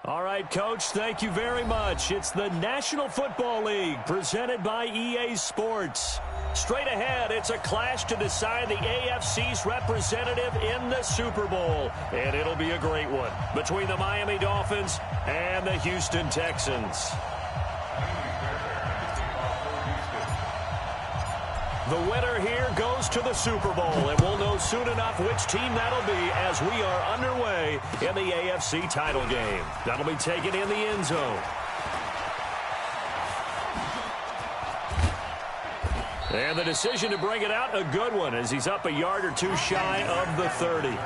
All right, Coach, thank you very much. It's the National Football League presented by EA Sports. Straight ahead, it's a clash to decide the AFC's representative in the Super Bowl. And it'll be a great one between the Miami Dolphins and the Houston Texans. The winner here goes to the Super Bowl, and we'll know soon enough which team that'll be as we are underway in the AFC title game. That'll be taken in the end zone. And the decision to bring it out, a good one, as he's up a yard or two shy of the 30.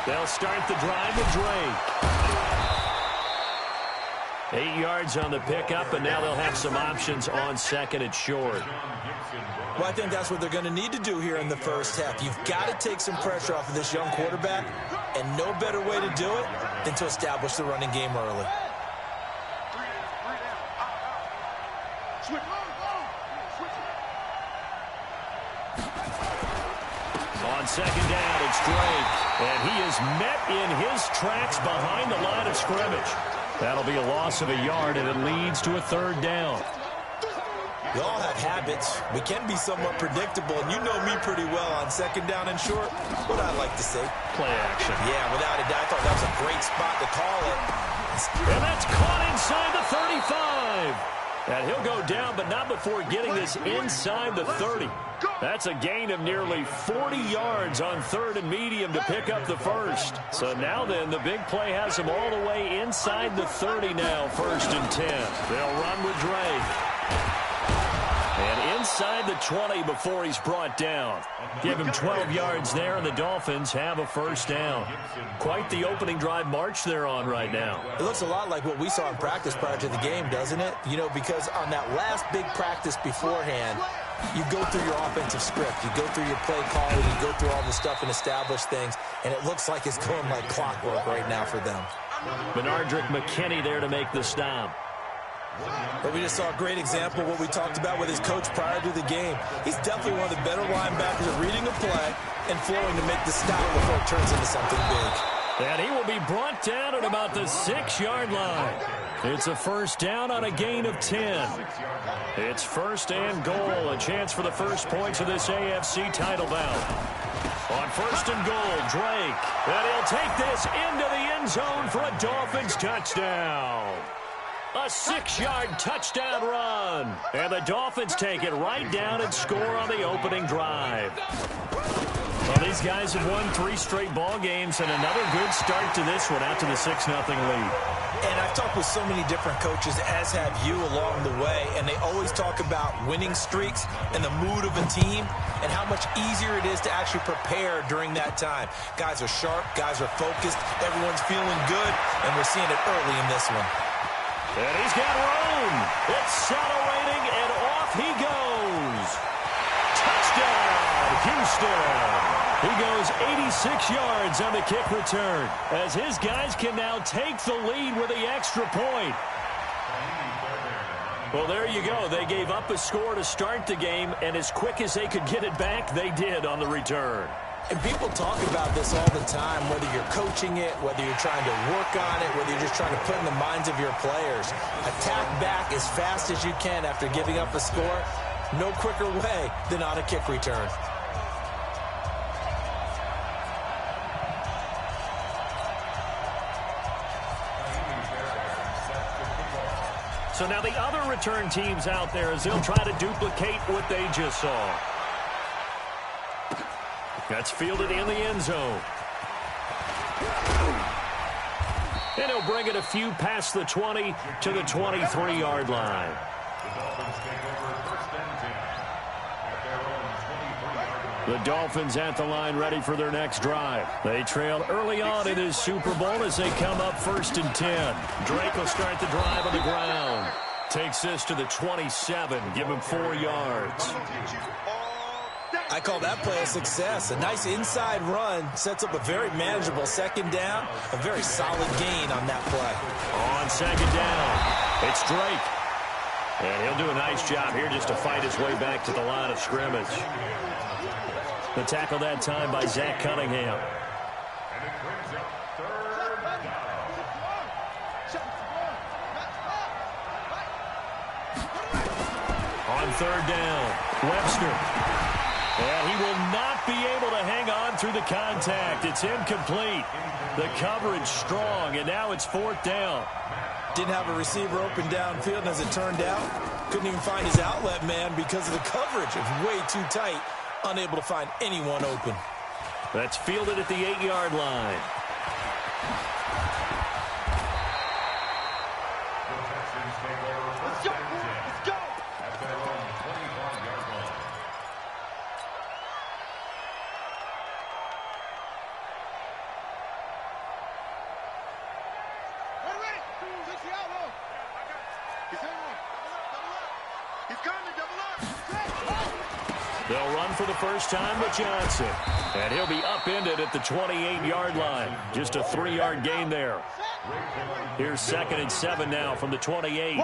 They'll start the drive with Drake. 8 yards on the pickup, and now they'll have some options on second and short. Well, I think that's what they're going to need to do here in the first half. You've got to take some pressure off of this young quarterback, and no better way to do it than to establish the running game early. On second down, it's Drake, and he is met in his tracks behind the line of scrimmage. That'll be a loss of a yard, and it leads to a third down. We all have habits. We can be somewhat predictable, and you know me pretty well on second down and short. What I like to say? Play action. Yeah, without a doubt, I thought that was a great spot to call it. And that's caught inside the 35. And he'll go down, but not before getting this inside the 30. That's a gain of nearly 40 yards on third and medium to pick up the first. So now then, the big play has him all the way inside the 30 now, 1st and 10. They'll run with Drake. And inside the 20 before he's brought down. Give him 12 yards there, and the Dolphins have a first down. Quite the opening drive march they're on right now. It looks a lot like what we saw in practice prior to the game, doesn't it? You know, because on that last big practice beforehand, you go through your offensive script. You go through your play calling. You go through all the stuff and establish things, and it looks like it's going like clockwork right now for them. Benardrick McKinney there to make the stop. But we just saw a great example of what we talked about with his coach prior to the game. He's definitely one of the better linebackers at reading a play and flowing to make the stop before it turns into something big. And he will be brought down at about the 6-yard line. It's a first down on a gain of 10. It's 1st and goal, a chance for the first points of this AFC title bout. On 1st and goal, Drake. And he'll take this into the end zone for a Dolphins touchdown. A 6-yard touchdown run. And the Dolphins take it right down and score on the opening drive. Well, these guys have won 3 straight ball games, and another good start to this one out to the 6-0 lead. And I've talked with so many different coaches, as have you along the way, and they always talk about winning streaks and the mood of a team and how much easier it is to actually prepare during that time. Guys are sharp, guys are focused, everyone's feeling good, and we're seeing it early in this one. And he's got room. Accelerating, and off he goes. Touchdown, Houston. He goes 86 yards on the kick return, as his guys can now take the lead with the extra point. Well, there you go. They gave up a score to start the game, and as quick as they could get it back, they did on the return. And people talk about this all the time, whether you're coaching it, whether you're trying to work on it, whether you're just trying to put in the minds of your players. Attack back as fast as you can after giving up a score. No quicker way than on a kick return. So now the other return teams out there as they'll try to duplicate what they just saw. That's fielded in the end zone. And he'll bring it a few past the 20 to the 23-yard line. The Dolphins at the line ready for their next drive. They trail early on in this Super Bowl as they come up 1st and 10. Drake will start the drive on the ground. Takes this to the 27. Give him 4 yards. I call that play a success. A nice inside run sets up a very manageable second down. A very solid gain on that play. On second down, it's Drake. And he'll do a nice job here just to fight his way back to the line of scrimmage. The tackle that time by Zach Cunningham. On third down, Webster. And he will not be able to hang on through the contact. It's incomplete. The coverage strong, and now it's fourth down. Didn't have a receiver open downfield, and as it turned out, couldn't even find his outlet man because of the coverage. It was way too tight, unable to find anyone open. That's fielded at the 8-yard line. Let's go! Let's go! They'll run for the first time with Johnson. And he'll be upended at the 28-yard line. Just a 3-yard gain there. Here's 2nd and 7 now from the 28.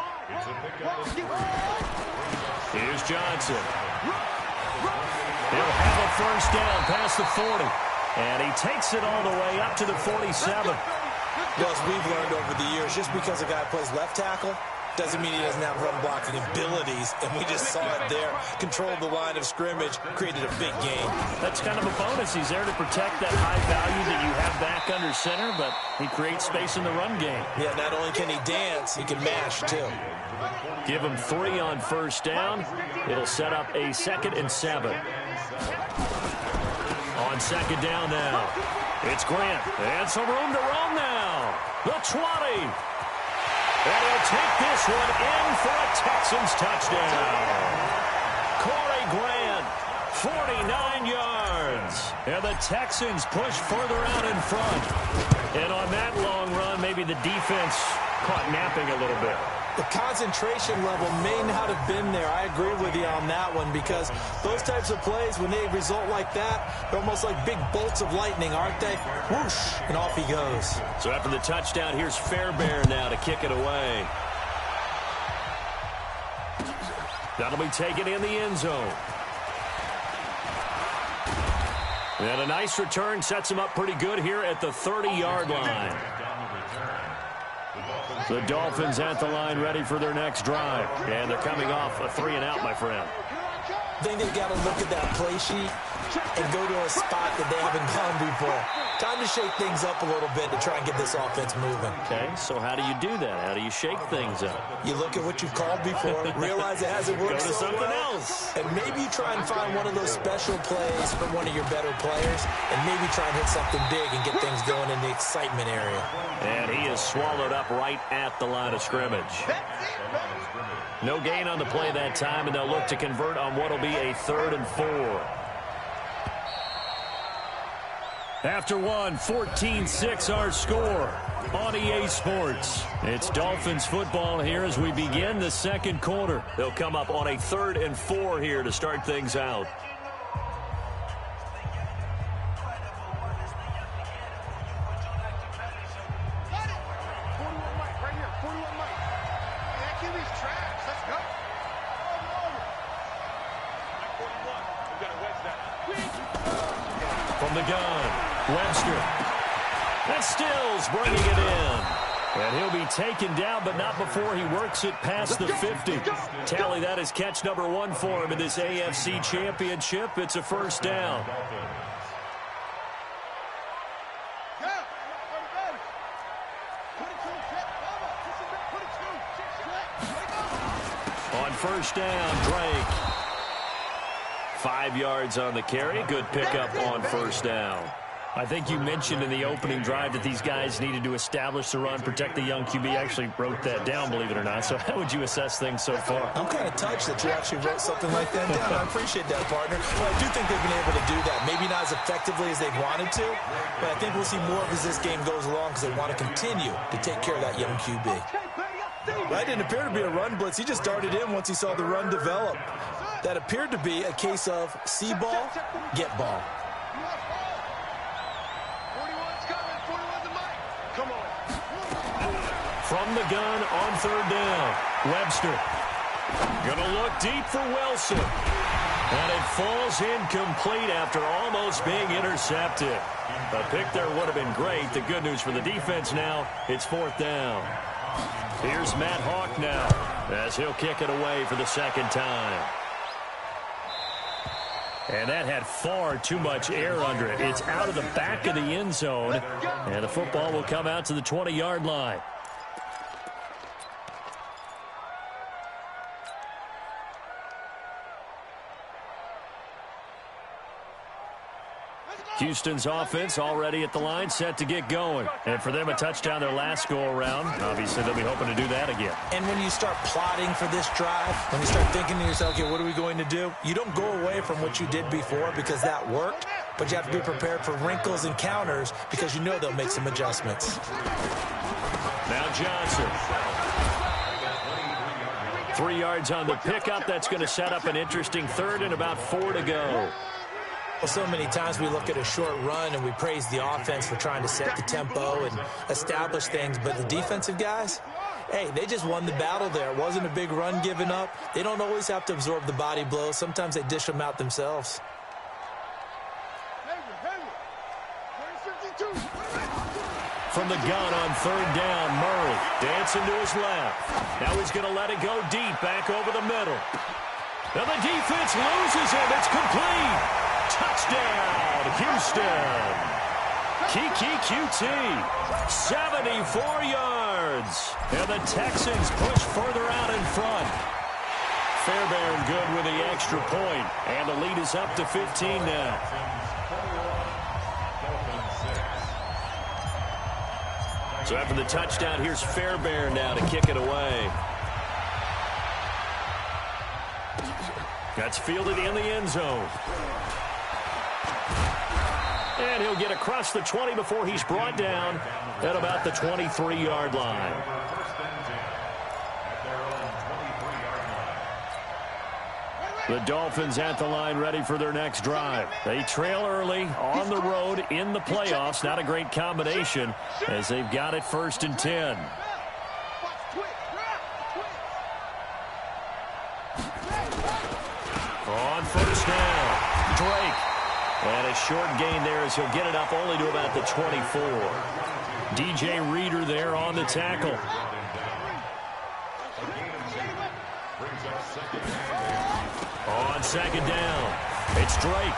Here's Johnson. He'll have a first down past the 40. And he takes it all the way up to the 47. Well, as we've learned over the years, just because a guy plays left tackle doesn't mean he doesn't have run-blocking abilities, and we just saw it there. Controlled the line of scrimmage, created a big gain. That's kind of a bonus. He's there to protect that high value that you have back under center, but he creates space in the run game. Yeah, not only can he dance, he can mash, too. Give him 3 on first down. It'll set up a 2nd and 7. On second down now, it's Grant. And some room to roam now. The 20. And he'll take this one in for a Texans touchdown. Corey Grant, 49 yards. And the Texans push further out in front. And on that long run, maybe the defense caught napping a little bit. The concentration level may not have been there. I agree with you on that one, because those types of plays, when they result like that, they're almost like big bolts of lightning, aren't they? Whoosh, and off he goes. So after the touchdown, here's Fairbairn now to kick it away. That'll be taken in the end zone. And a nice return sets him up pretty good here at the 30-yard line. The Dolphins at the line, ready for their next drive. And they're coming off a 3-and-out, my friend. I think they've got to look at that play sheet and go to a spot that they haven't gone before. Time to shake things up a little bit to try and get this offense moving. Okay, so how do you do that? How do you shake things up? You look at what you've called before, realize it hasn't worked Go to so something well, else. and maybe try and find one of those special plays from one of your better players, and maybe try and hit something big and get things going in the excitement area. And he is swallowed up right at the line of scrimmage. No gain on the play that time, and they'll look to convert on what will be a 3rd and 4. After one, 14-6 our score on EA Sports. It's Dolphins football here as we begin the second quarter. They'll come up on a 3rd and 4 here to start things out. From the gun, Webster. And Stills bringing it in. And he'll be taken down, but not before he works it past the 50. Tally, that is catch number 1 for him in this AFC Championship. It's a first down. On first down, Drake. 5 yards on the carry. Good pickup on first down. I think you mentioned in the opening drive that these guys needed to establish the run, protect the young QB. I actually wrote that down, believe it or not. So how would you assess things so far? I'm kind of touched that you actually wrote something like that down. I appreciate that, partner. Well, I do think they've been able to do that. Maybe not as effectively as they wanted to, but I think we'll see more of as this game goes along because they want to continue to take care of that young QB. That didn't appear to be a run blitz. He just darted in once he saw the run develop. That appeared to be a case of see ball, get ball. 41's coming. 41's the mic. Come on. From the gun on third down, Webster. Gonna look deep for Wilson. And it falls incomplete after almost being intercepted. A pick there would have been great. The good news for the defense now, it's fourth down. Here's Matt Hawk now as he'll kick it away for the second time. And that had far too much air under it. It's out of the back of the end zone. And the football will come out to the 20-yard line. Houston's offense already at the line, set to get going. And for them, a touchdown their last go-around. Obviously, they'll be hoping to do that again. And when you start plotting for this drive, when you start thinking to yourself, okay, what are we going to do? You don't go away from what you did before because that worked, but you have to be prepared for wrinkles and counters because you know they'll make some adjustments. Now Johnson. 3 yards on the pickup. That's going to set up an interesting third and about 4 to go. Well, so many times we look at a short run and we praise the offense for trying to set the tempo and establish things, but the defensive guys, hey, they just won the battle there. It wasn't a big run given up. They don't always have to absorb the body blows. Sometimes they dish them out themselves. From the gun on third down, Murray dancing to his left. Now he's going to let it go deep back over the middle. Now the defense loses him. It's complete. Touchdown, Houston. Kiki QT, 74 yards. And the Texans push further out in front. Fairbairn good with the extra point. And the lead is up to 15 now. So after the touchdown, here's Fairbairn now to kick it away. That's fielded in the end zone. And he'll get across the 20 before he's brought down at about the 23-yard line. The Dolphins at the line ready for their next drive. They trail early on the road in the playoffs. Not a great combination as they've got it 1st and 10. On first down, Drake. And a short gain there as he'll get it up only to about the 24. DJ Reader there on the tackle. On second down, it's Drake.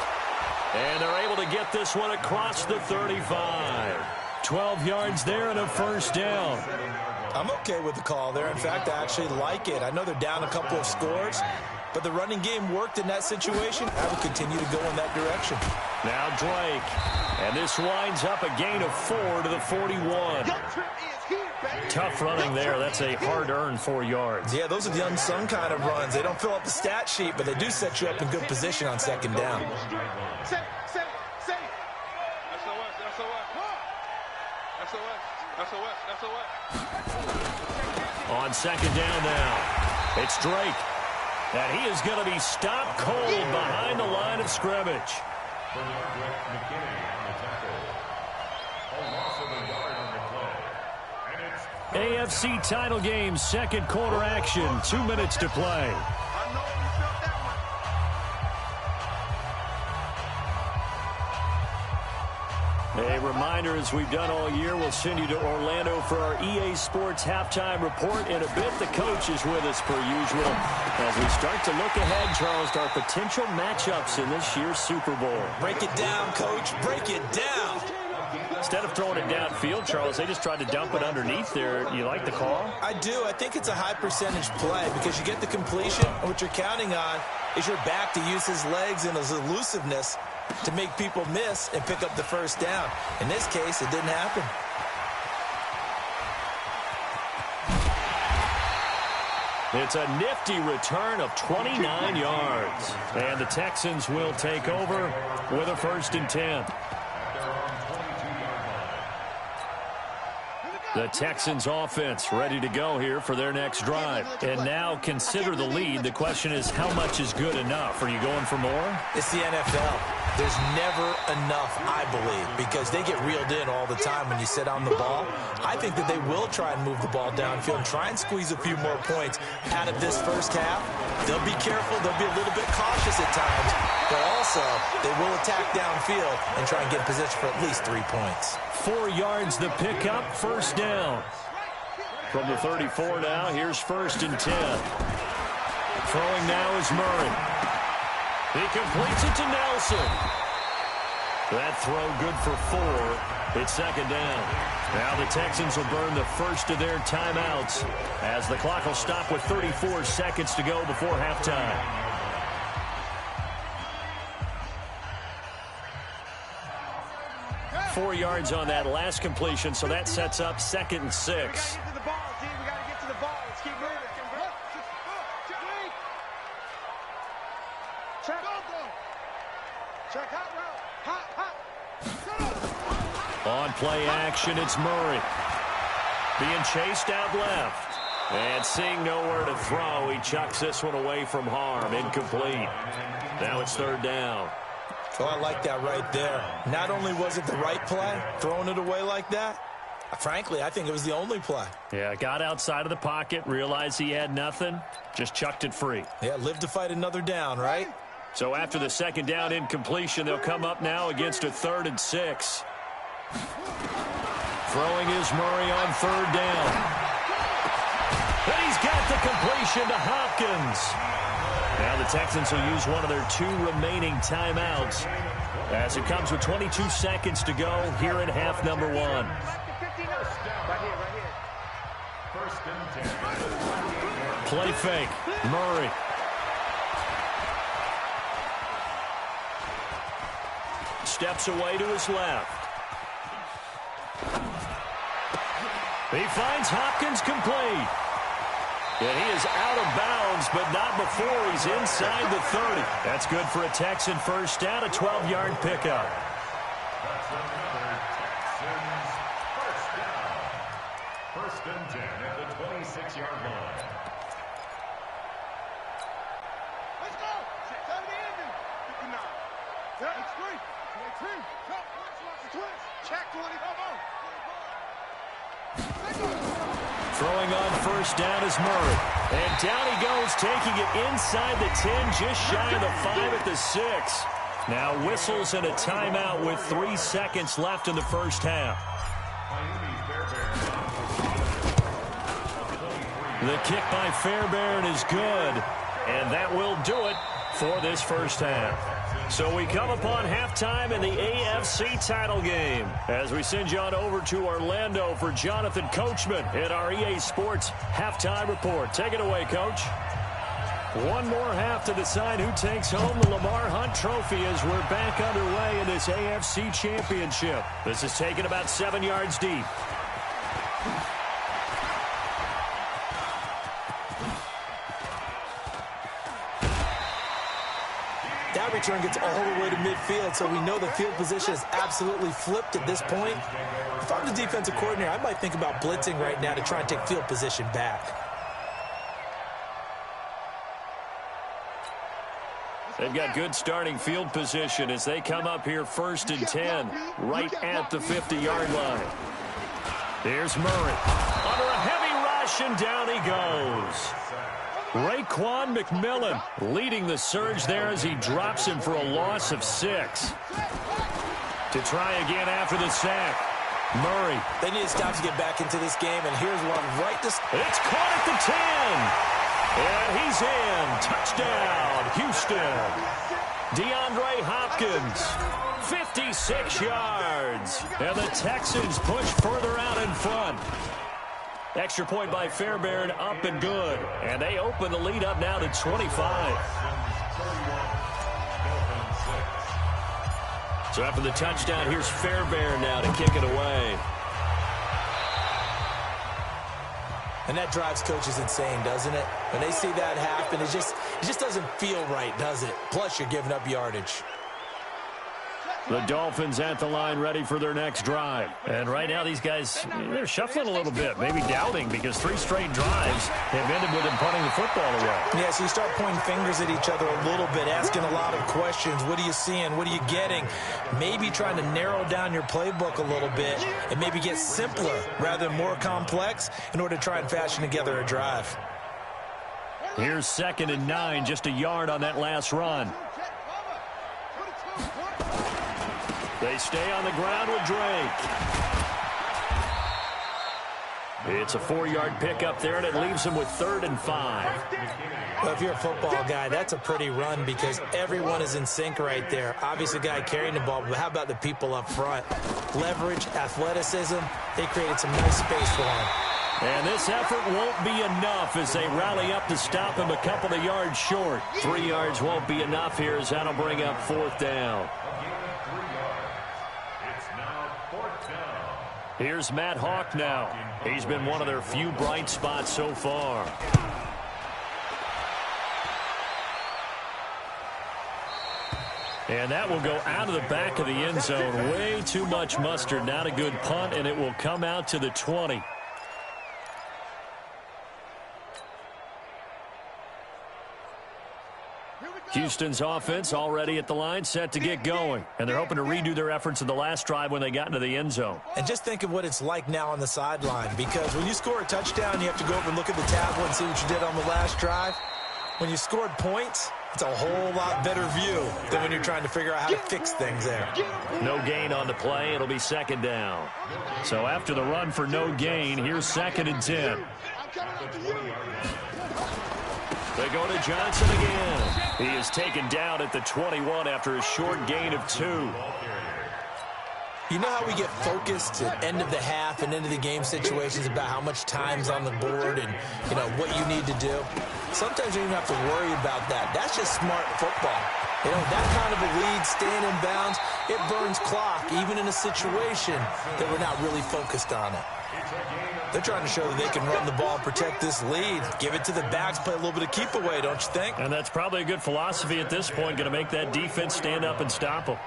And they're able to get this one across the 35. 12 yards there and a first down. I'm okay with the call there. In fact, I actually like it. I know they're down a couple of scores, but the running game worked in that situation. I would continue to go in that direction. Now Drake. And this winds up a gain of 4 to the 41. Tough running there. That's a hard-earned 4 yards. Yeah, those are the unsung kind of runs. They don't fill up the stat sheet, but they do set you up in good position on second down. On second down now, it's Drake. And he is going to be stopped cold behind the line of scrimmage. AFC title game, second quarter action, 2 minutes to play. A reminder, as we've done all year, we'll send you to Orlando for our EA Sports halftime report. In a bit, the coach is with us per usual as we start to look ahead, Charles, to our potential matchups in this year's Super Bowl. Break it down, Coach. Break it down. Instead of throwing it downfield, Charles, they just tried to dump it underneath there. You like the call? I do. I think it's a high percentage play because you get the completion, and what you're counting on is your back to use his legs and his elusiveness to make people miss and pick up the first down. In this case, it didn't happen. It's a nifty return of 29 yards. And the Texans will take over with a 1st and 10. The Texans offense ready to go here for their next drive. And now consider the lead. The question is, how much is good enough? Are you going for more? It's the NFL. There's never enough, I believe, because they get reeled in all the time when you sit on the ball. I think that they will try and move the ball downfield and try and squeeze a few more points out of this first half. They'll be careful. They'll be a little bit cautious at times, but also they will attack downfield and try and get in position for at least 3 points. 4 yards the pickup, first down. From the 34 now, here's 1st and 10. Throwing now is Murray. He completes it to Nelson. That throw good for 4. It's 2nd down. Now the Texans will burn the first of their timeouts as the clock will stop with 34 seconds to go before halftime. Four yards on that last completion, so that sets up 2nd and 6. On play action, it's Murray. Being chased out left. And seeing nowhere to throw, he chucks this one away from harm. Incomplete. Now it's 3rd down. Oh, I like that right there. Not only was it the right play, throwing it away like that, frankly, I think it was the only play. Yeah, got outside of the pocket, realized he had nothing, just chucked it free. Yeah, live to fight another down, right? So after the 2nd down incompletion, they'll come up now against a 3rd and 6. Throwing is Murray on 3rd down. And he's got the completion to Hopkins. Now the Texans will use one of their 2 remaining timeouts as it comes with 22 seconds to go here in half number 1. Play fake. Murray. Steps away to his left. He finds Hopkins complete. And he is out of bounds, but not before he's inside the 30. That's good for a Texan first down, a 12-yard pickup. First and 10 at the 26-yard line. Let's go. Time to end it. 59. It's 3. 22. Check 20. Come on. Throwing on first down is Murray. And down he goes, taking it inside the 10, just shy of the 5 at the 6. Now whistles and a timeout with 3 seconds left in the first half. The kick by Fairbairn is good. And that will do it for this first half. So we come upon halftime in the AFC title game as we send you on over to Orlando for Jonathan Coachman in our EA Sports halftime report. Take it away, Coach. One more half to decide who takes home the Lamar Hunt Trophy as we're back underway in this AFC Championship. This is taken about 7 yards deep. That return gets all the way to midfield, so we know the field position is absolutely flipped at this point. If I'm the defensive coordinator, I might think about blitzing right now to try and take field position back. They've got good starting field position as they come up here 1st and 10, right at the 50-yard line. Here's Murray. Under a heavy rush, and down he goes. Raekwon McMillan leading the surge there as he drops him for a loss of 6. To try again after the sack. Murray. They need to stop to get back into this game, and here's one right to... It's caught at the 10. And he's in. Touchdown, Houston. DeAndre Hopkins, 56 yards. And the Texans push further out in front. Extra point by Fairbairn, up and good. And they open the lead up now to 25. So after the touchdown, here's Fairbairn now to kick it away. And that drives coaches insane, doesn't it? When they see that happen, it just doesn't feel right, does it? Plus, you're giving up yardage. The Dolphins at the line ready for their next drive. And right now these guys, they're shuffling a little bit, maybe doubting, because 3 straight drives have ended with them punting the football away. Yeah, so you start pointing fingers at each other a little bit, asking a lot of questions. What are you seeing? What are you getting? Maybe trying to narrow down your playbook a little bit and maybe get simpler rather than more complex in order to try and fashion together a drive. Here's 2nd and 9, just a yard on that last run. They stay on the ground with Drake. It's a 4-yard pickup there, and it leaves him with 3rd and 5. Well, if you're a football guy, that's a pretty run because everyone is in sync right there. Obviously, the guy carrying the ball, but how about the people up front? Leverage, athleticism, they created some nice space for him. And this effort won't be enough as they rally up to stop him a couple of yards short. 3 yards won't be enough here as that'll bring up 4th down. Here's Matt Hawk now. He's been one of their few bright spots so far. And that will go out of the back of the end zone. Way too much mustard. Not a good punt, and it will come out to the 20. Houston's offense already at the line, set to get going. And they're hoping to redo their efforts in the last drive when they got into the end zone. And just think of what it's like now on the sideline, because when you score a touchdown, you have to go over and look at the tablet and see what you did on the last drive. When you scored points, it's a whole lot better view than when you're trying to figure out how to fix things there. No gain on the play. It'll be 2nd down. So after the run for no gain, here's 2nd and 10. They go to Johnson again. He is taken down at the 21 after a short gain of 2. You know how we get focused at end of the half and into the game situations about how much time's on the board and, you know, what you need to do? Sometimes you don't even have to worry about that. That's just smart football. You know, that kind of a lead, staying in bounds, it burns clock, even in a situation that we're not really focused on it. They're trying to show that they can run the ball, protect this lead, give it to the backs, play a little bit of keep away, don't you think? And that's probably a good philosophy at this point, going to make that defense stand up and stop them.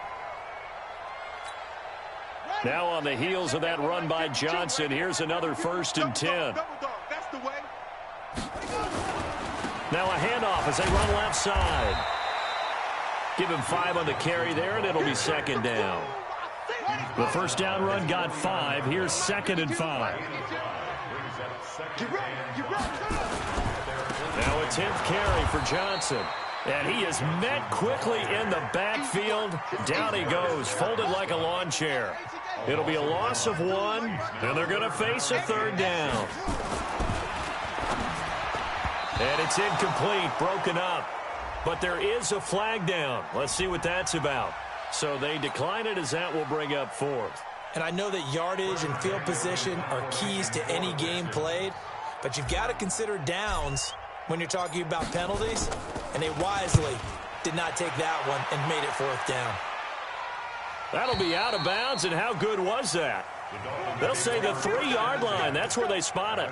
Now on the heels of that run by Johnson, here's another 1st and 10. Now a handoff as they run left side. Give him 5 on the carry there, and it'll be 2nd down. The 1st down run got 5. Here's 2nd and 5. Now a 10th carry for Johnson. And he is met quickly in the backfield. Down he goes, folded like a lawn chair. It'll be a loss of 1, and they're going to face a 3rd down. And it's incomplete, broken up. But there is a flag down. Let's see what that's about. So they decline it as that will bring up 4th. And I know that yardage and field position are keys to any game played, but you've got to consider downs when you're talking about penalties, and they wisely did not take that one and made it 4th down. That'll be out of bounds, and how good was that? They'll say the 3-yard line. That's where they spot it.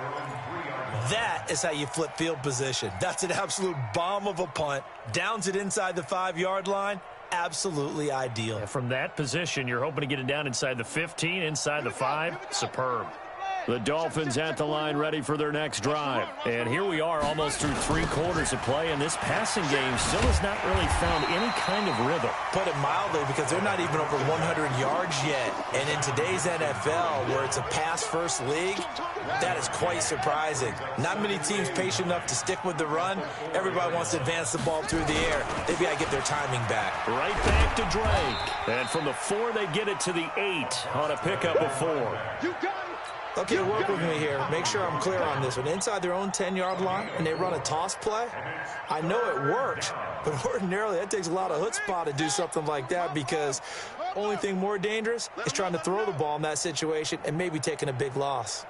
That is how you flip field position. That's an absolute bomb of a punt. Downs it inside the 5-yard line. Absolutely ideal. And from that position, you're hoping to get it down inside the 15, inside the 5. Superb. The Dolphins at the line ready for their next drive. And here we are almost through 3 quarters of play, and this passing game still has not really found any kind of rhythm. Put it mildly, because they're not even over 100 yards yet. And in today's NFL, where it's a pass-first league, that is quite surprising. Not many teams patient enough to stick with the run. Everybody wants to advance the ball through the air. They've got to get their timing back. Right back to Drake. And from the 4, they get it to the 8 on a pickup of 4. Okay, work with me here. Make sure I'm clear on this one. Inside their own 10-yard line, and they run a toss play. I know it worked, but ordinarily that takes a lot of chutzpah to do something like that, because only thing more dangerous is trying to throw the ball in that situation and maybe taking a big loss.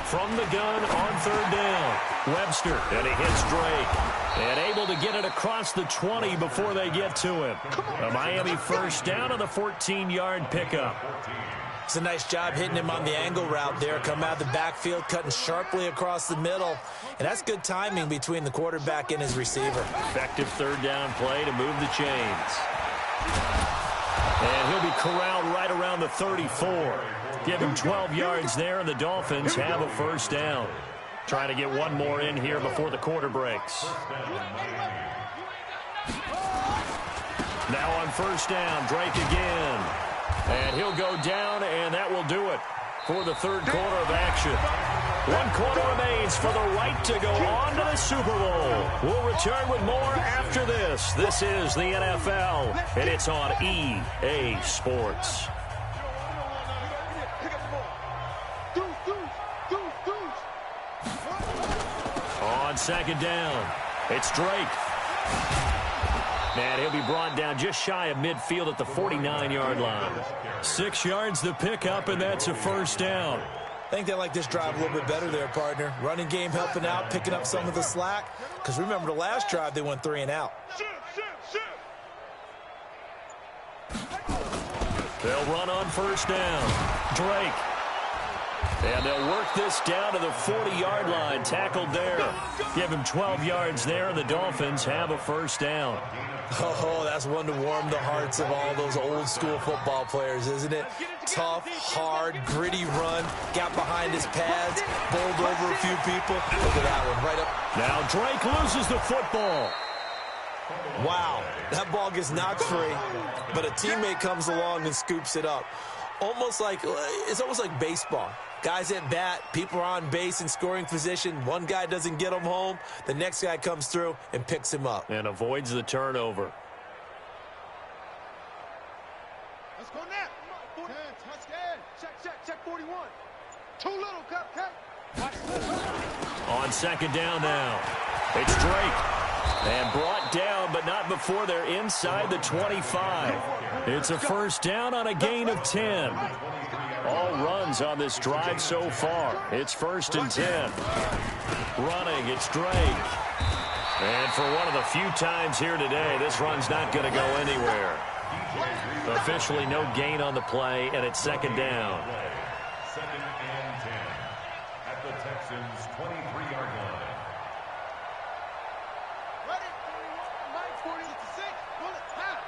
From the gun on 3rd down, Webster, and he hits Drake. And able to get it across the 20 before they get to him. A Miami 1st down on the 14-yard pickup. It's a nice job hitting him on the angle route there. Come out of the backfield, cutting sharply across the middle. And that's good timing between the quarterback and his receiver. Effective 3rd down play to move the chains. And he'll be corralled right around the 34. Give him 12 yards there, and the Dolphins have a first down. Trying to get one more in here before the quarter breaks. Now on first down, Drake again. And he'll go down, and that will do it for the third quarter of action. 1 quarter remains for the right to go on to the Super Bowl. We'll return with more after this. This is the NFL, and it's on EA Sports. On second down, it's Drake. And he'll be brought down just shy of midfield at the 49-yard line. 6 yards the pickup, and that's a first down. I think they like this drive a little bit better there, partner. Running game helping out, picking up some of the slack. Because remember, the last drive, they went 3 and out. They'll run on first down. Drake. And they'll work this down to the 40-yard line. Tackled there. Give him 12 yards there, and the Dolphins have a first down. Oh, that's one to warm the hearts of all those old-school football players, isn't it? Tough, hard, gritty run. Got behind his pads, bowled over a few people. Look at that one, right up. Now Drake loses the football. Wow, that ball gets knocked free, but a teammate comes along and scoops it up. It's almost like baseball. Guys at bat, people are on base in scoring position. One guy doesn't get him home. The next guy comes through and picks him up. And avoids the turnover. Let's go now. 10, touchdown. Check 41. Too little, cupcake. On second down now, it's Drake. And brought down, but not before they're inside the 25. It's a first down on a gain of 10. All runs on this drive so far. It's 1st and 10. Running, it's Drake. And for one of the few times here today, this run's not going to go anywhere. Officially no gain on the play, and it's second down. 2nd and 10 at the Texans' 23-yard line. Ready? Mike 40 to 6. Bullet, now.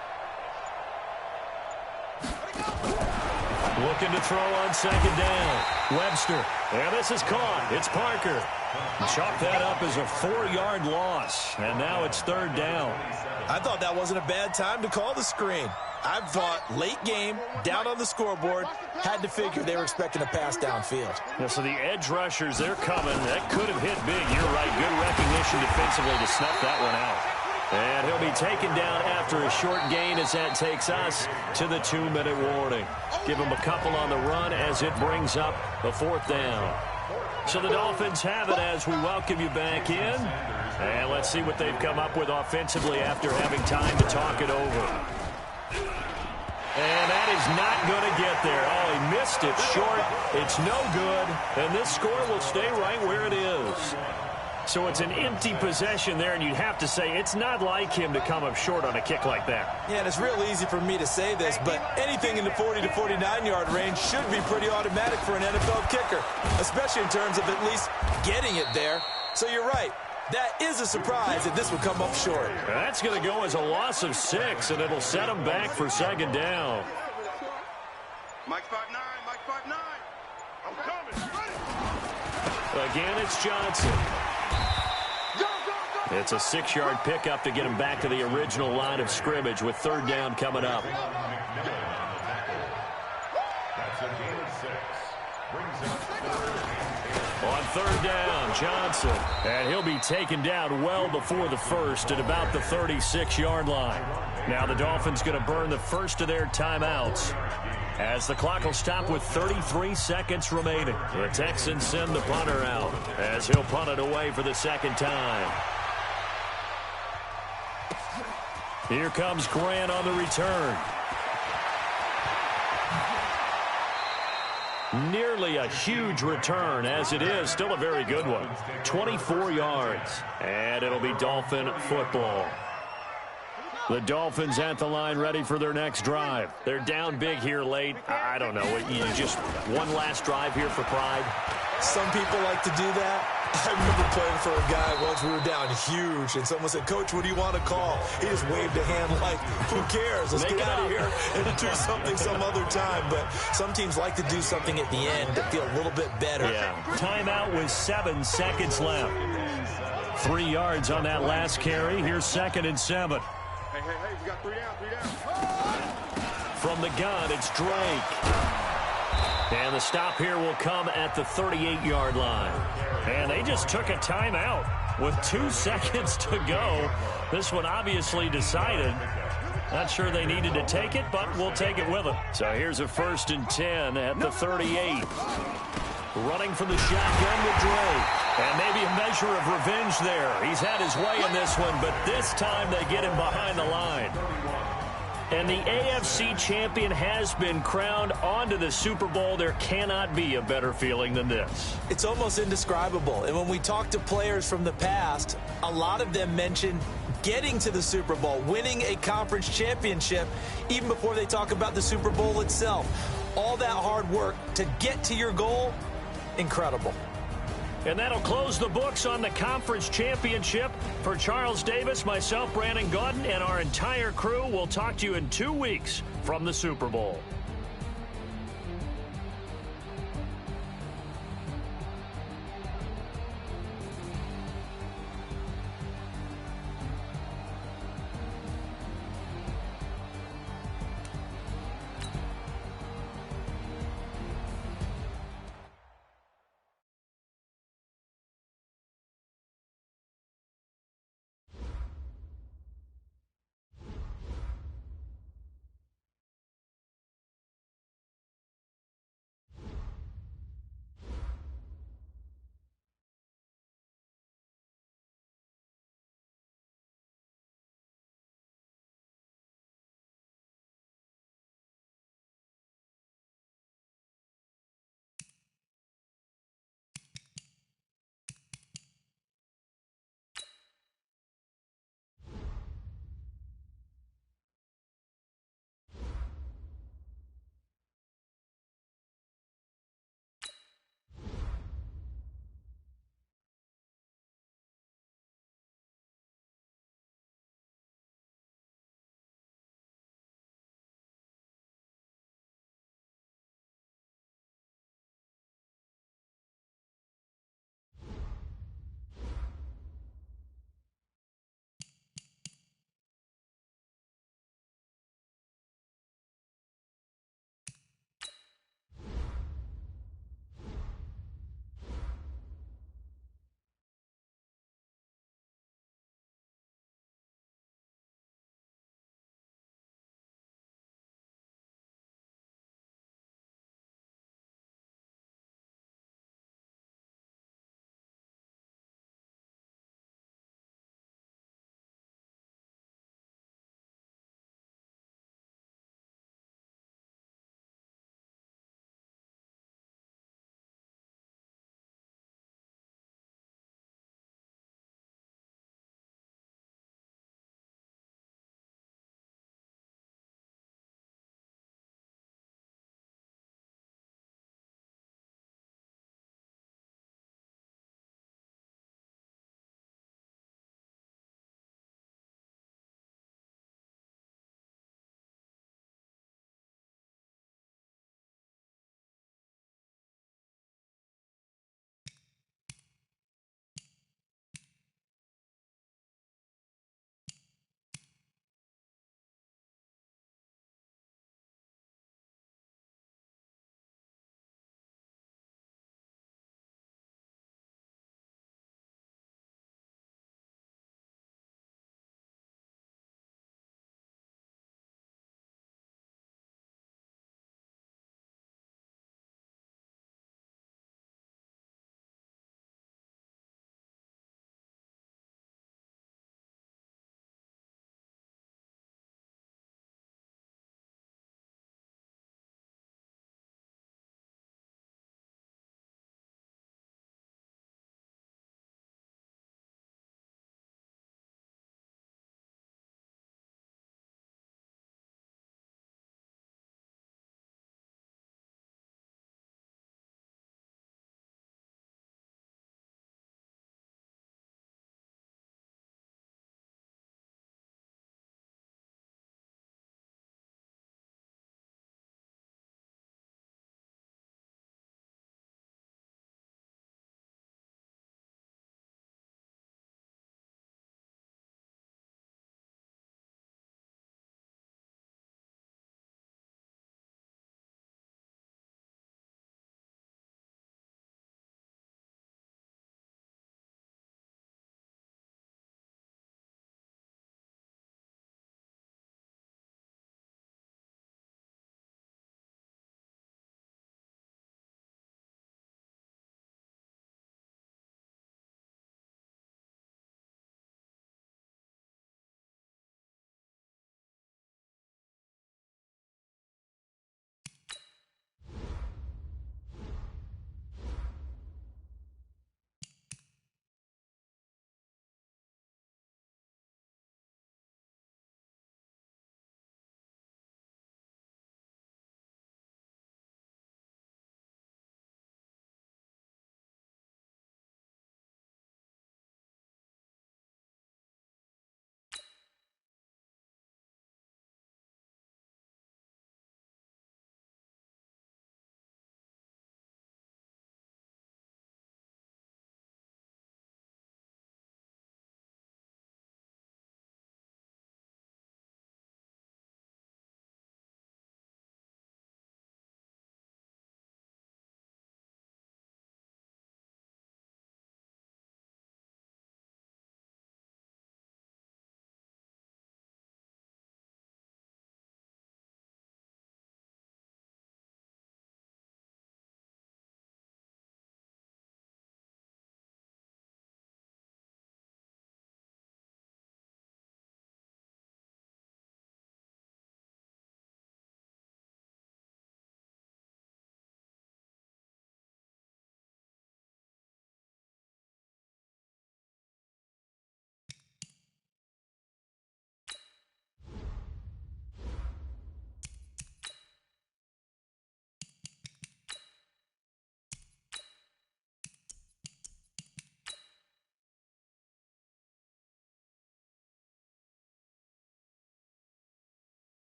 Looking to throw on second down. Webster. And this is caught. It's Parker. Chalk that up as a 4-yard loss. And now it's third down. I thought that wasn't a bad time to call the screen. I thought late game, down on the scoreboard, had to figure they were expecting a pass downfield. Yeah, so the edge rushers, they're coming. That could have hit big. You're right. Good recognition defensively to snuff that one out. And he'll be taken down after a short gain as that takes us to the 2-minute warning. Give him a couple on the run as it brings up the 4th down. So the Dolphins have it as we welcome you back in. And let's see what they've come up with offensively after having time to talk it over. And that is not going to get there. Oh, he missed it short. It's no good. And this score will stay right where it is. So it's an empty possession there, and you'd have to say it's not like him to come up short on a kick like that. Yeah, and it's real easy for me to say this, but anything in the 40 to 49-yard range should be pretty automatic for an NFL kicker, especially in terms of at least getting it there. So you're right. That is a surprise that this would come up short. That's going to go as a loss of 6, and it'll set him back for second down. Mike 5'9", Mike 5'9". I'm coming. Ready? Again, it's Johnson. It's a 6-yard pickup to get him back to the original line of scrimmage with third down coming up. That's a gain of 6. Brings up On third down, Johnson. And he'll be taken down well before the first at about the 36-yard line. Now the Dolphins going to burn the first of their timeouts as the clock will stop with 33 seconds remaining. The Texans send the punter out as he'll punt it away for the second time. Here comes Grant on the return. Nearly a huge return, as it is still a very good one. 24 yards, and it'll be Dolphin football. The Dolphins at the line ready for their next drive. They're down big here late. I don't know. You just one last drive here for pride. Some people like to do that. I remember playing for a guy once. We were down huge, and someone said, "Coach, what do you want to call?" He just waved a hand like, "Who cares? Let's get out of here and do something some other time." But some teams like to do something at the end to feel a little bit better. Yeah. Timeout with 7 seconds left. 3 yards on that last carry. Here's 2nd and 7. Hey, we got 3 down. From the gun, it's Drake. And the stop here will come at the 38-yard line. And they just took a timeout with 2 seconds to go. This one obviously decided. Not sure they needed to take it, but we'll take it with them. So here's a 1st and 10 at the 38. Running from the shotgun with Drake. And maybe a measure of revenge there. He's had his way in this one, but this time they get him behind the line. And the AFC champion has been crowned onto the Super Bowl. There cannot be a better feeling than this. It's almost indescribable. And when we talk to players from the past, a lot of them mention getting to the Super Bowl, winning a conference championship, even before they talk about the Super Bowl itself. All that hard work to get to your goal, incredible. And that'll close the books on the conference championship. For Charles Davis, myself, Brandon Gaudin, and our entire crew, we'll talk to you in 2 weeks from the Super Bowl.